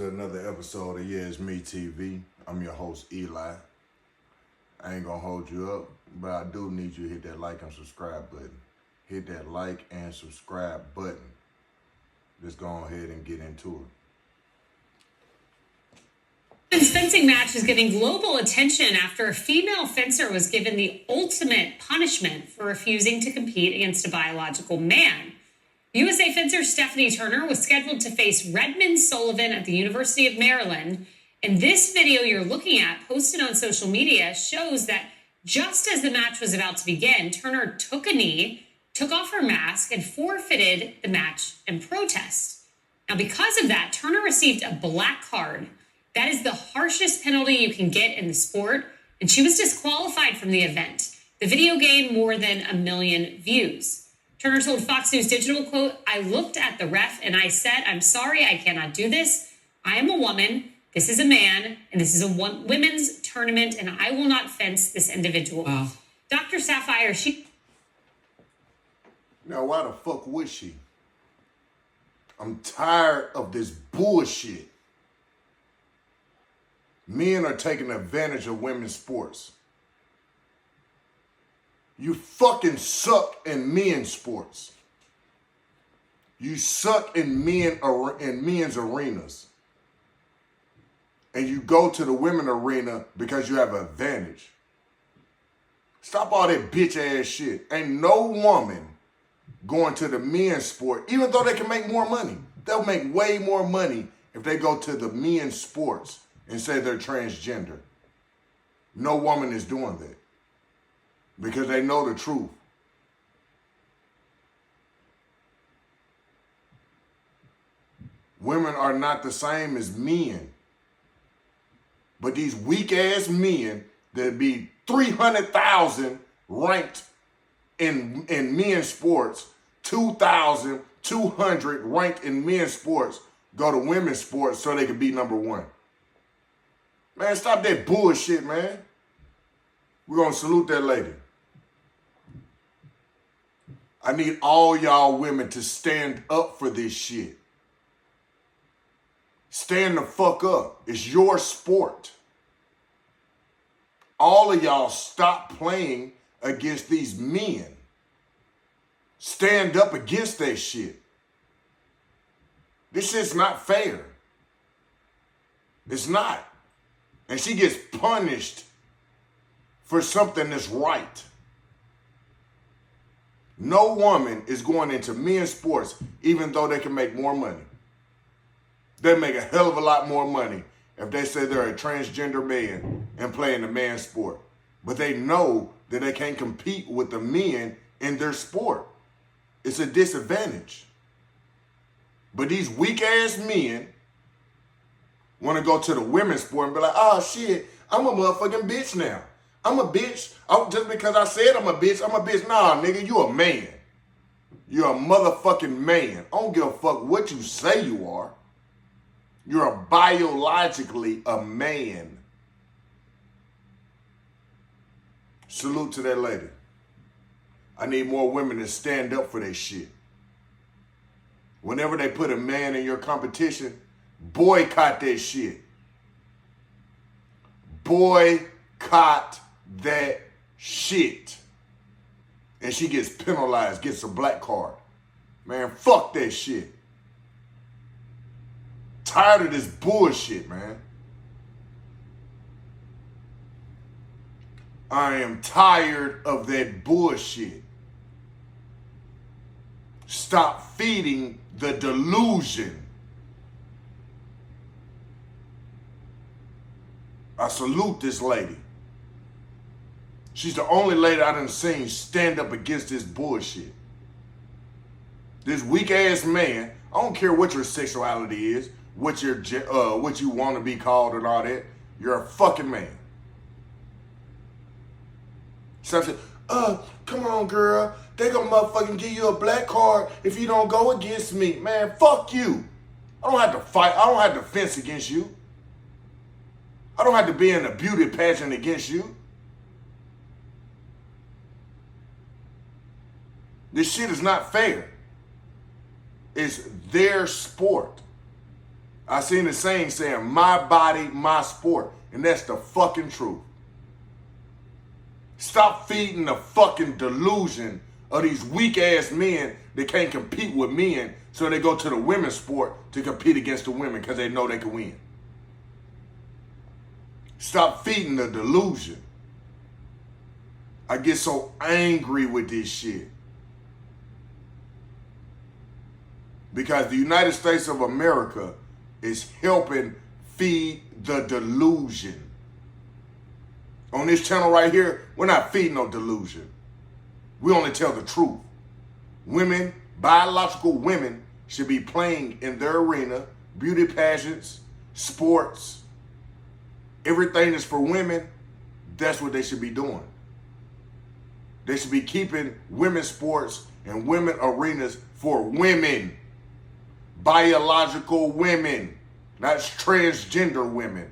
to another episode of Yeah It's Me TV. I'm your host, Eli. I ain't gonna hold you up, but I do need you to hit that like and subscribe button. Hit that like and subscribe button. Let's go ahead and get into it. Women's fencing match is getting global attention after a female fencer was given the ultimate punishment for refusing to compete against a biological man. USA fencer Stephanie Turner was scheduled to face Redmond Sullivan at the University of Maryland. And this video you're looking at, posted on social media, shows that just as the match was about to begin, Turner took a knee, took off her mask, and forfeited the match in protest. Now, because of that, Turner received a black card. That is the harshest penalty you can get in the sport, and she was disqualified from the event. The video gained more than 1 million views. Turner told Fox News Digital, quote, "I looked at the ref and I said, I'm sorry, I cannot do this. I am a woman, this is a man, and this is a women's tournament, and I will not fence this individual." Wow. Dr. Sapphire, Now, why the fuck would she? I'm tired of this bullshit. Men are taking advantage of women's sports. You fucking suck in men's sports. You suck in men's arenas. And you go to the women arena because you have an advantage. Stop all that bitch ass shit. Ain't no woman going to the men's sport, even though they can make more money. They'll make way more money if they go to the men's sports and say they're transgender. No woman is doing that because they know the truth. Women are not the same as men. But these weak ass men that be 300,000 ranked in men's sports, 2,200 ranked in men's sports, go to women's sports so they can be number one. Man, stop that bullshit, man. We're going to salute that lady. I need all y'all women to stand up for this shit. Stand the fuck up. It's your sport. All of y'all stop playing against these men. Stand up against that shit. This shit's not fair. It's not. And she gets punished for something that's right. No woman is going into men's sports even though they can make more money. They make a hell of a lot more money if they say they're a transgender man and play in a man's sport. But they know that they can't compete with the men in their sport. It's a disadvantage. But these weak ass men want to go to the women's sport and be like, oh shit, I'm a motherfucking bitch now. I'm a bitch. Oh, just because I said I'm a bitch, I'm a bitch. Nah, nigga, you a man. You're a motherfucking man. I don't give a fuck what you say you are. You're biologically a man. Salute to that lady. I need more women to stand up for that shit. Whenever they put a man in your competition, boycott that shit. Boycott that shit. And she gets penalized, gets a black card. Man, fuck that shit. Tired of this bullshit, man. I am tired of that bullshit. Stop feeding the delusion. I salute this lady. She's the only lady I done seen stand up against this bullshit. This weak ass man, I don't care what your sexuality is, what you want to be called and all that, you're a fucking man. Stop saying, come on girl, they gonna motherfucking give you a black card if you don't go against me. Man, fuck you. I don't have to fight, I don't have to fence against you. I don't have to be in a beauty pageant against you. This shit is not fair. It's their sport. I seen the saying saying, my body, my sport. And that's the fucking truth. Stop feeding the fucking delusion of these weak ass men that can't compete with men, so they go to the women's sport to compete against the women because they know they can win. Stop feeding the delusion. I get so angry with this shit. Because the United States of America is helping feed the delusion. On this channel right here, we're not feeding no delusion. We only tell the truth. Women, biological women, should be playing in their arena, beauty pageants, sports, everything that's for women, that's what they should be doing. They should be keeping women's sports and women arenas for women. Biological women, not transgender women.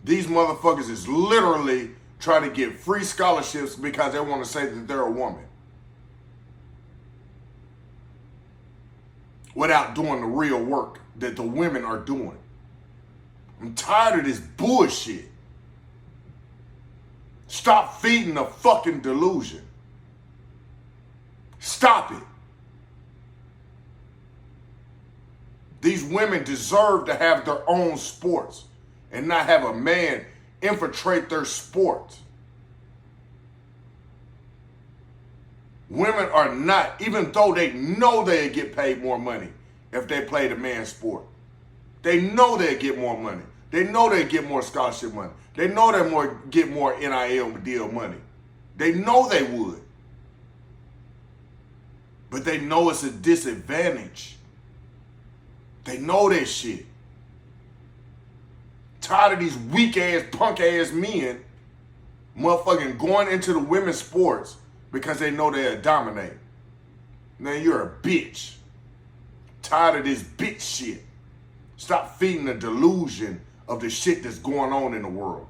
These motherfuckers is literally trying to get free scholarships because they want to say that they're a woman, without doing the real work that the women are doing. I'm tired of this bullshit. Stop feeding the fucking delusion. Stop it. These women deserve to have their own sports and not have a man infiltrate their sports. Women are not, even though they know they'd get paid more money if they played a man's sport. They know they'd get more money. They know they'd get more scholarship money. They know they'd get more NIL deal money. They know they would. But they know it's a disadvantage. They know that shit. Tired of these weak ass, punk ass men motherfucking going into the women's sports because they know they'll dominate. Man, you're a bitch. Tired of this bitch shit. Stop feeding the delusion of the shit that's going on in the world.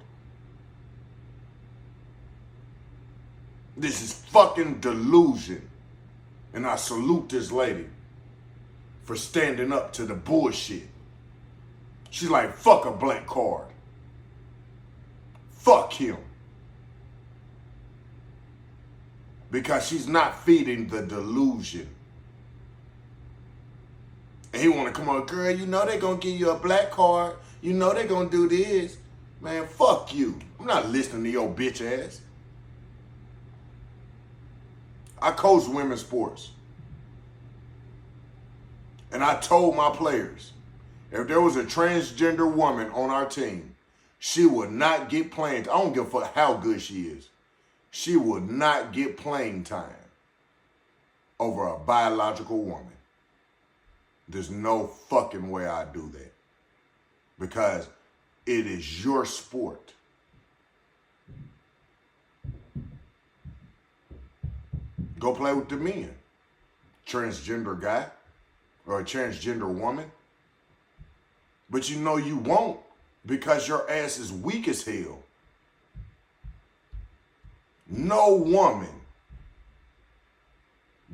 This is fucking delusion. And I salute this lady for standing up to the bullshit. She's like, fuck a black card. Fuck him. Because she's not feeding the delusion. And he want to come on, girl, you know they going to give you a black card. You know they going to do this. Man, fuck you. I'm not listening to your bitch ass. I coach women's sports. And I told my players, if there was a transgender woman on our team, she would not get playing. I don't give a fuck how good she is. She would not get playing time over a biological woman. There's no fucking way I do that. Because it is your sport. Go play with the men. Transgender guy or a transgender woman. But you know you won't because your ass is weak as hell. No woman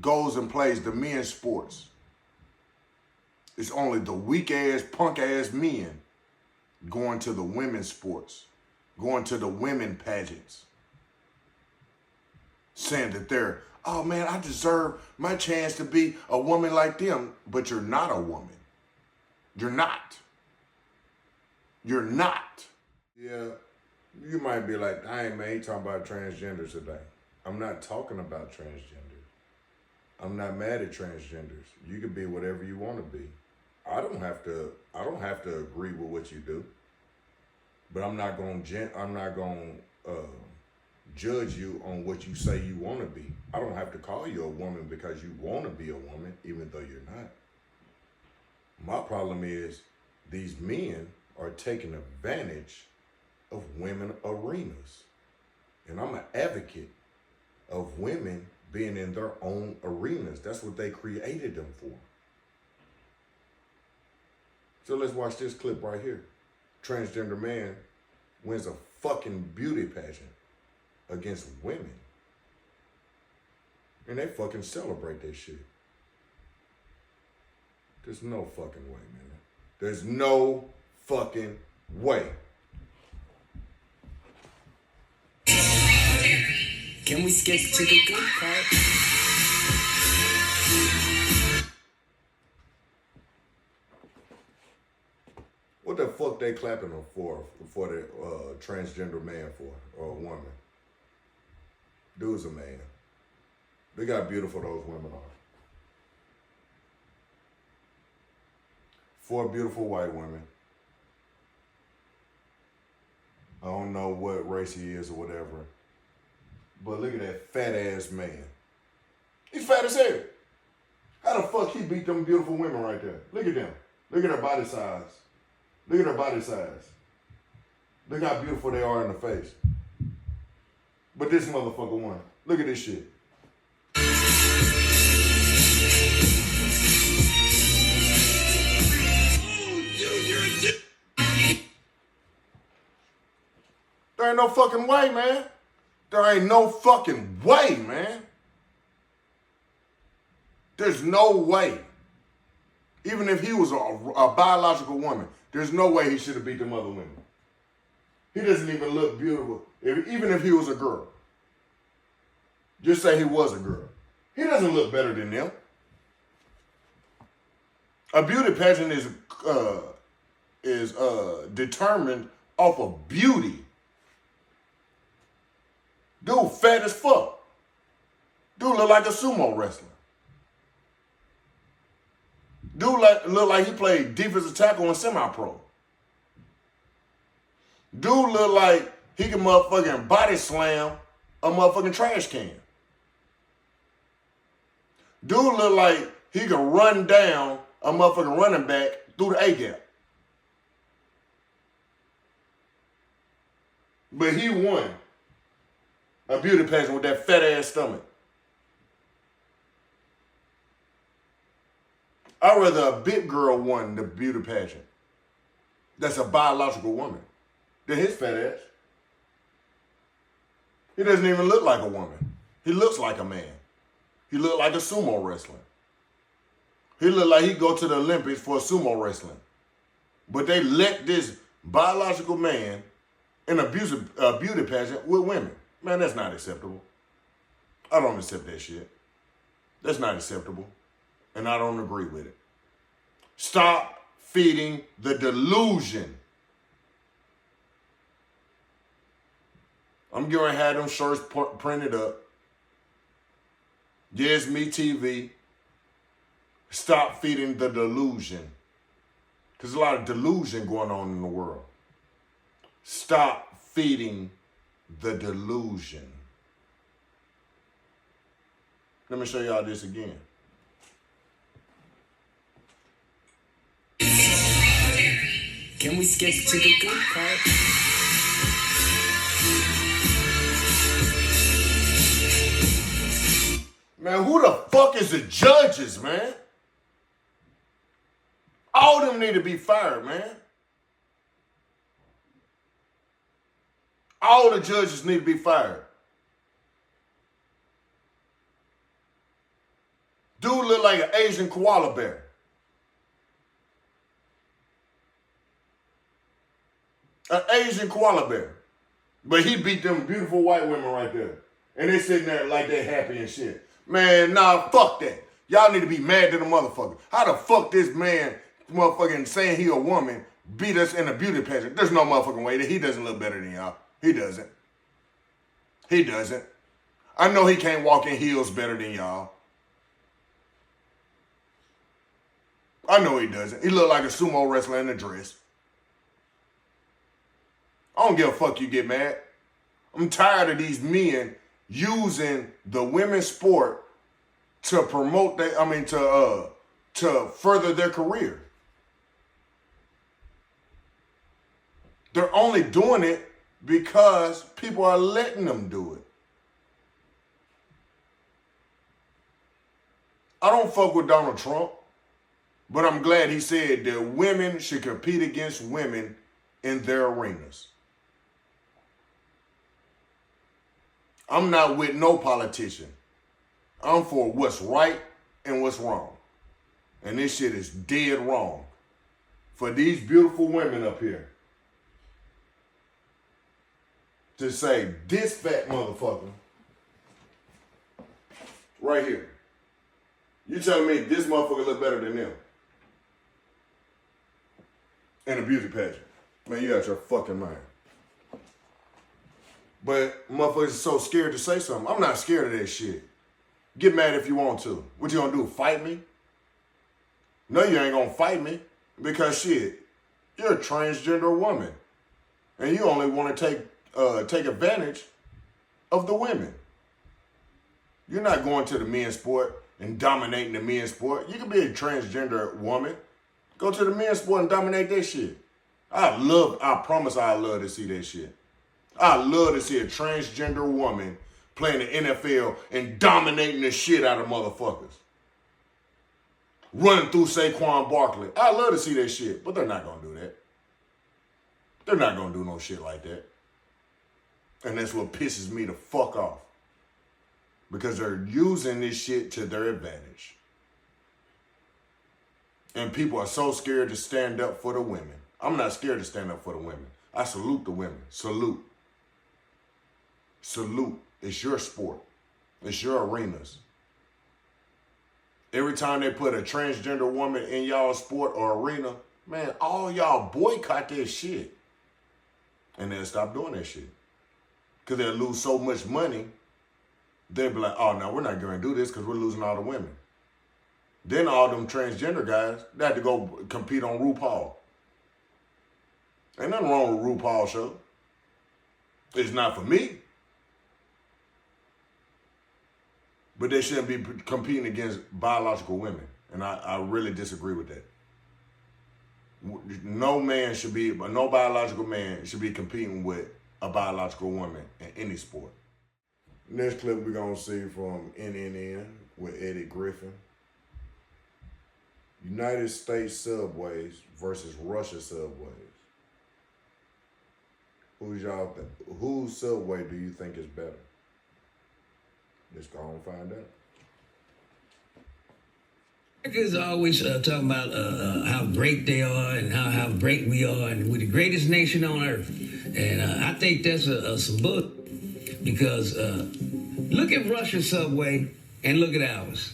goes and plays the men's sports. It's only the weak ass, punk ass men going to the women's sports, going to the women pageants, saying that they're, oh man, I deserve my chance to be a woman like them. But you're not a woman. You're not. You're not. Yeah, you might be like, I ain't man, he talking about transgenders today. I'm not talking about transgenders. I'm not mad at transgenders. You can be whatever you want to be. I don't have to agree with what you do. But I'm not going to judge you on what you say you want to be. I don't have to call you a woman because you want to be a woman, even though you're not. My problem is these men are taking advantage of women arenas. And I'm an advocate of women being in their own arenas. That's what they created them for. So let's watch this clip right here. Transgender man wins a fucking beauty pageant against women. And they fucking celebrate that shit. There's no fucking way, man. There's no fucking way. Can we skip to the good part? What the fuck they clapping them for the transgender man for, or a woman? Dude's a man. Look how beautiful those women are. 4 beautiful white women. I don't know what race he is or whatever. But look at that fat ass man. He's fat as hell. How the fuck he beat them beautiful women right there? Look at them. Look at their body size. Look at their body size. Look how beautiful they are in the face. But this motherfucker won. Look at this shit. There ain't no fucking way, man. There ain't no fucking way, man. There's no way. Even if he was a biological woman, there's no way he should have beat them other women. He doesn't even look beautiful. Even if he was a girl. Just say he was a girl. He doesn't look better than them. A beauty pageant is determined off of beauty. Dude fat as fuck. Dude look like a sumo wrestler. Dude look like he played defensive tackle in semi-pro. Dude look like he can motherfucking body slam a motherfucking trash can. Dude look like he can run down a motherfucking running back through the A-gap. But he won a beauty pageant with that fat ass stomach. I'd rather a big girl won the beauty pageant that's a biological woman than his fat ass. He doesn't even look like a woman. He looks like a man. He look like a sumo wrestler. He look like he'd go to the Olympics for sumo wrestling. But they let this biological man in a beauty pageant with women. Man, that's not acceptable. I don't accept that shit. That's not acceptable. And I don't agree with it. Stop feeding the delusion. I'm going to have them shirts printed up. Yes, me TV. Stop feeding the delusion. There's a lot of delusion going on in the world. Stop feeding the delusion. Let me show y'all this again. Can we skip to the good part? Man, who the fuck is the judges, man? All of them need to be fired, man. All the judges need to be fired. Dude look like an Asian koala bear. An Asian koala bear. But he beat them beautiful white women right there. And they sitting there like they happy and shit. Man, nah, fuck that. Y'all need to be mad to the motherfucker. How the fuck this man motherfucking saying he a woman beat us in a beauty pageant? There's no motherfucking way that he doesn't look better than y'all. He doesn't. He doesn't. I know he can't walk in heels better than y'all. I know he doesn't. He look like a sumo wrestler in a dress. I don't give a fuck you get mad. I'm tired of these men using the women's sport to promote to further their career. They're only doing it because people are letting them do it. I don't fuck with Donald Trump, but I'm glad he said that women should compete against women in their arenas. I'm not with no politician. I'm for what's right and what's wrong. And this shit is dead wrong. For these beautiful women up here to say, this fat motherfucker right here, you telling me this motherfucker look better than them in a beauty pageant? Man, you out your fucking mind. But motherfuckers are so scared to say something. I'm not scared of that shit. Get mad if you want to. What you gonna do, fight me? No, you ain't gonna fight me because shit, you're a transgender woman. And you only want to take advantage of the women. You're not going to the men's sport and dominating the men's sport. You can be a transgender woman. Go to the men's sport and dominate that shit. I promise I love to see that shit. I love to see a transgender woman playing the NFL and dominating the shit out of motherfuckers. Running through Saquon Barkley. I love to see that shit, but they're not going to do that. They're not going to do no shit like that. And that's what pisses me the fuck off. Because they're using this shit to their advantage. And people are so scared to stand up for the women. I'm not scared to stand up for the women. I salute the women. Salute. Salute. It's your sport. It's your arenas. Every time they put a transgender woman in y'all sport or arena, man, all y'all boycott that shit. And they'll stop doing that shit. Because they'll lose so much money, they'll be like, oh, no, we're not going to do this because we're losing all the women. Then all them transgender guys, they had to go compete on RuPaul. Ain't nothing wrong with RuPaul show. It's not for me. But they shouldn't be competing against biological women. And I really disagree with that. No biological man should be competing with a biological woman in any sport. Next clip we're going to see from NNN with Eddie Griffin. United States subways versus Russia subways. Whose subway do you think is better? Let's go and find out. Americans are always talking about how great they are and how great we are, and we're the greatest nation on earth. And I think that's some bull, because look at Russia's subway and look at ours.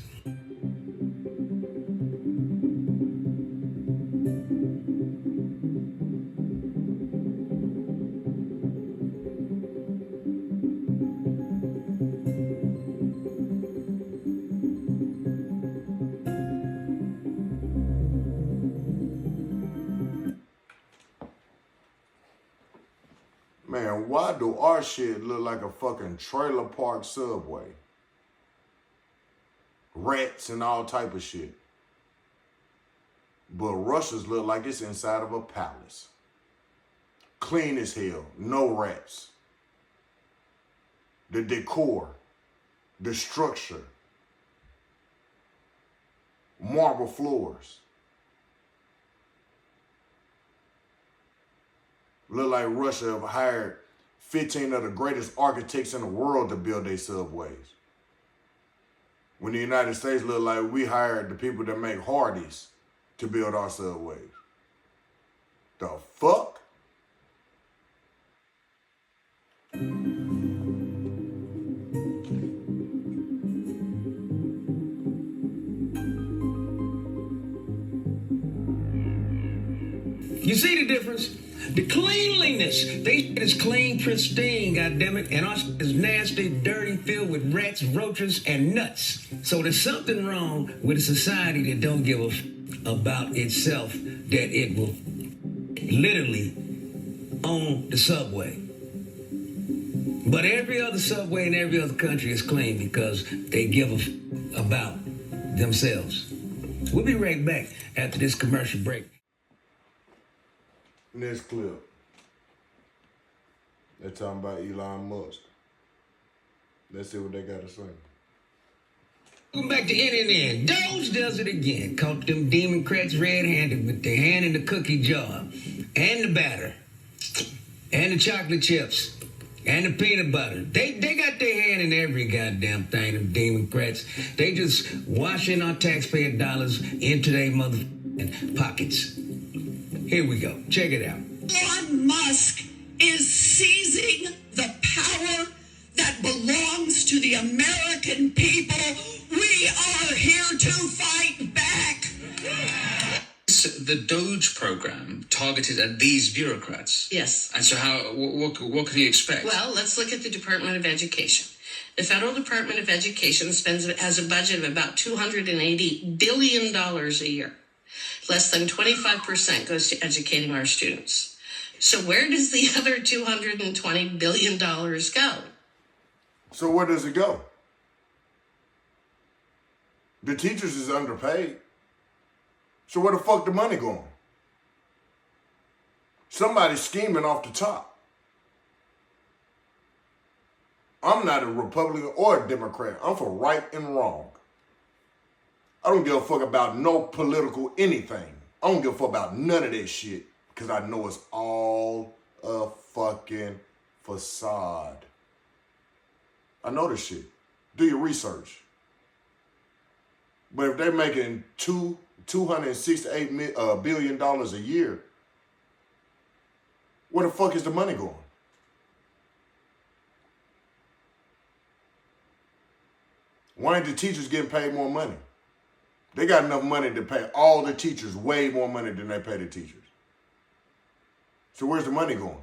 Man, why do our shit look like a fucking trailer park subway? Rats and all type of shit. But Russia's look like it's inside of a palace. Clean as hell, no rats. The decor, the structure, marble floors. Look like Russia have hired 15 of the greatest architects in the world to build their subways. When the United States look like we hired the people that make Hardee's to build our subways. The fuck? You see the difference? The cleanliness. They shit is clean, pristine, goddammit, and our shit is nasty, dirty, filled with rats, roaches, and nuts. So there's something wrong with a society that don't give a about itself, that it will literally own the subway. But every other subway in every other country is clean because they give a about themselves. We'll be right back after this commercial break. Next clip. They're talking about Elon Musk. Let's see what they got to say. Welcome back to NNN. Doge does it again. Caught them Democrats red-handed with their hand in the cookie jar, and the batter, and the chocolate chips, And the peanut butter. They got their hand in every goddamn thing, them Democrats. They just washing our taxpayer dollars into their motherfucking pockets. Here we go. Check it out. Elon Musk is seizing the power that belongs to the American people. We are here to fight back. The Doge program targeted at these bureaucrats. Yes. And so what can you expect? Well, let's look at the Department of Education. The Federal Department of Education has a budget of about $280 billion a year. Less than 25% goes to educating our students. So where does the other $220 billion go? So where does it go? The teachers is underpaid. So where the fuck the money going? Somebody's scheming off the top. I'm not a Republican or a Democrat. I'm for right and wrong. I don't give a fuck about no political anything. I don't give a fuck about none of that shit because I know it's all a fucking facade. I know this shit. Do your research. But if they're making $268 billion a year, where the fuck is the money going? Why ain't the teachers getting paid more money? They got enough money to pay all the teachers way more money than they pay the teachers. So where's the money going?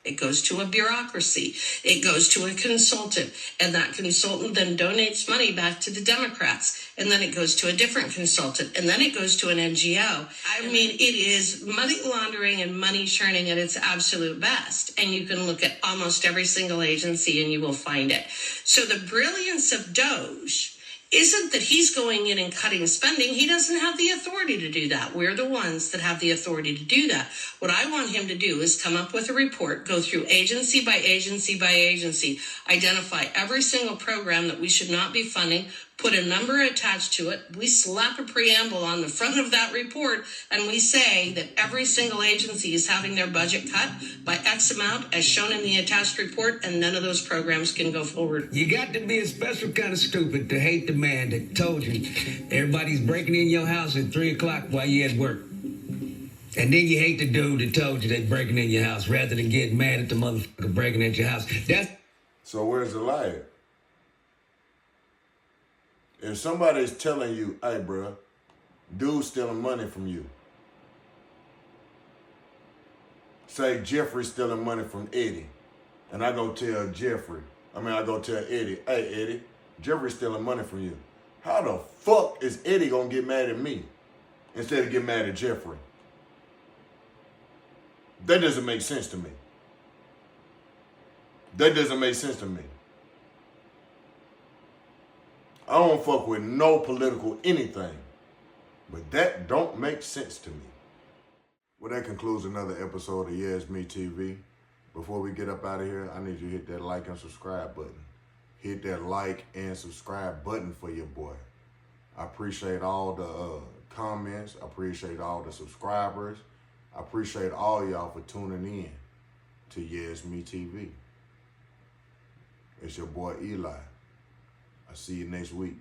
It goes to a bureaucracy. It goes to a consultant. And that consultant then donates money back to the Democrats. And then it goes to a different consultant. And then it goes to an NGO. I mean, it is money laundering and money churning at its absolute best. And you can look at almost every single agency and you will find it. So the brilliance of Doge isn't that he's going in and cutting spending. He doesn't have the authority to do that. We're the ones that have the authority to do that. What I want him to do is come up with a report, go through agency by agency by agency, identify every single program that we should not be funding, put a number attached to it. We slap a preamble on the front of that report, and we say that every single agency is having their budget cut by X amount as shown in the attached report, and none of those programs can go forward. You got to be a special kind of stupid to hate the man that told you everybody's breaking in your house at 3 o'clock while you're at work. And then you hate the dude that told you they're breaking in your house rather than getting mad at the motherfucker breaking into your house. So where's the lie at? If somebody's telling you, hey, bro, dude's stealing money from you. Say Jeffrey's stealing money from Eddie. And I go tell Eddie, hey, Eddie, Jeffrey's stealing money from you. How the fuck is Eddie gonna get mad at me instead of get mad at Jeffrey? That doesn't make sense to me. That doesn't make sense to me. I don't fuck with no political anything, but that don't make sense to me. Well, that concludes another episode of Yes Me TV. Before we get up out of here, I need you to hit that like and subscribe button. Hit that like and subscribe button for your boy. I appreciate all the comments. I appreciate all the subscribers. I appreciate all y'all for tuning in to Yes Me TV. It's your boy Eli. I'll see you next week.